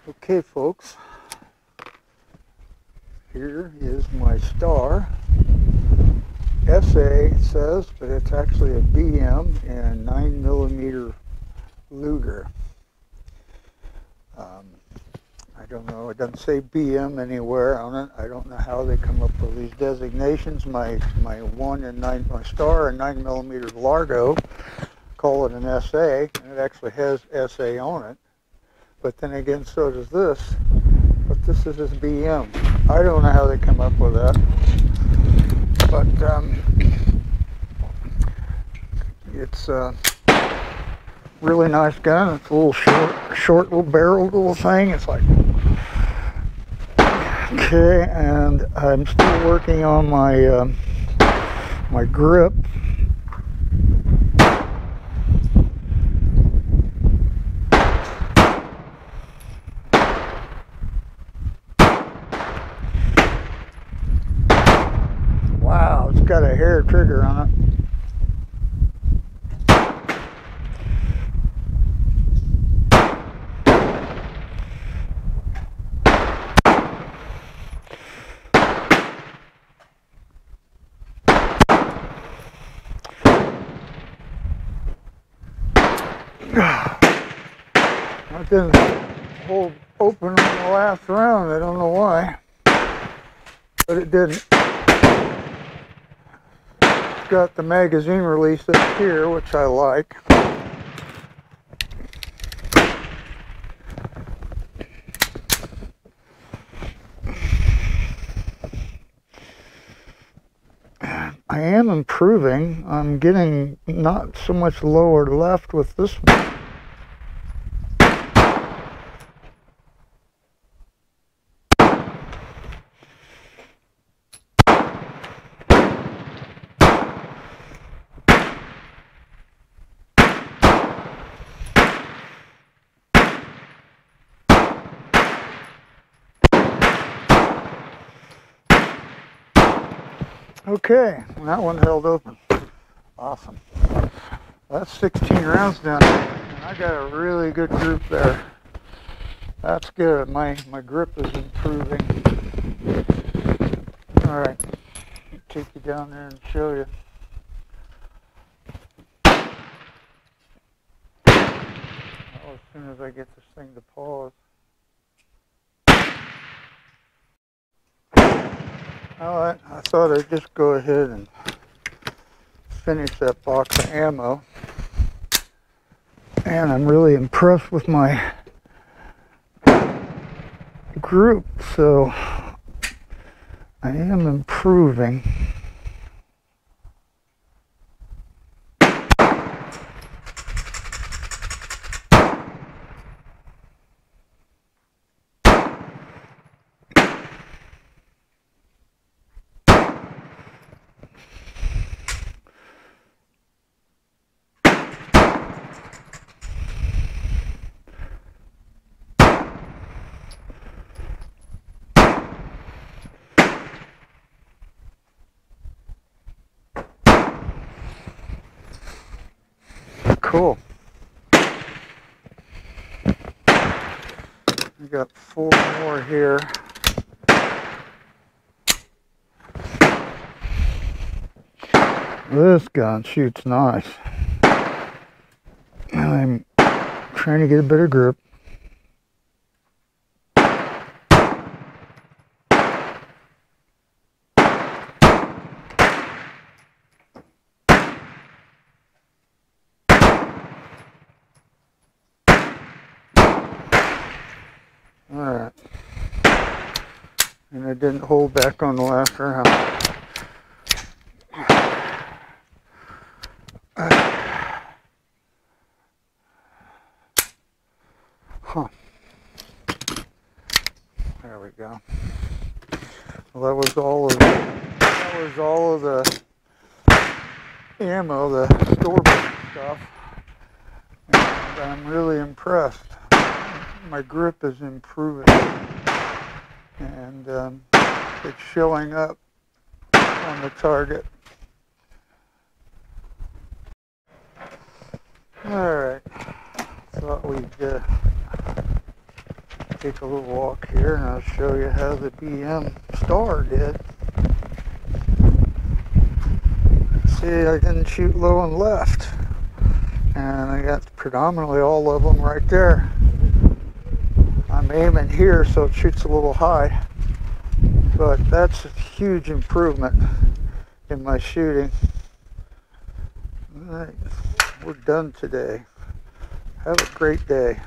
Okay, folks, here is my star. SA it says, but it's actually a BM and 9mm luger. I don't know, it doesn't say BM anywhere on it. I don't know how they come up with these designations. My star and 9mm Largo call it an SA, and it actually has SA on it. But then again, so does this. But this is his BM. I don't know how they come up with that. But it's a really nice gun. It's a little short little barreled little thing. It's like, okay, and I'm still working on my my grip. Wow, it's got a hair trigger on it. I didn't hold open on the last round. I don't know why, but it didn't. It's got the magazine release up here, which I like. I am improving. I'm getting not so much lower left with this one. Okay, that one held open. Awesome. That's 16 rounds done, and I got a really good group there. That's good. My grip is improving. All right, I'll take you down there and show you. As soon as I get this thing to pause. Alright, I thought I'd just go ahead and finish that box of ammo. And I'm really impressed with my group, so I am improving. Cool. We got 4 more here. This gun shoots nice. I'm trying to get a better grip. Alright. And I didn't hold back on the last round. Huh. There we go. Well, that was all of the ammo, the store-bought stuff. And I'm really impressed. My grip is improving, and it's showing up on the target. Alright, thought we'd take a little walk here and I'll show you how the BM Star did. See, I didn't shoot low and left, and I got predominantly all of them right there. I'm aiming here so it shoots a little high, but that's a huge improvement in my shooting. All right, we're done today. Have a great day.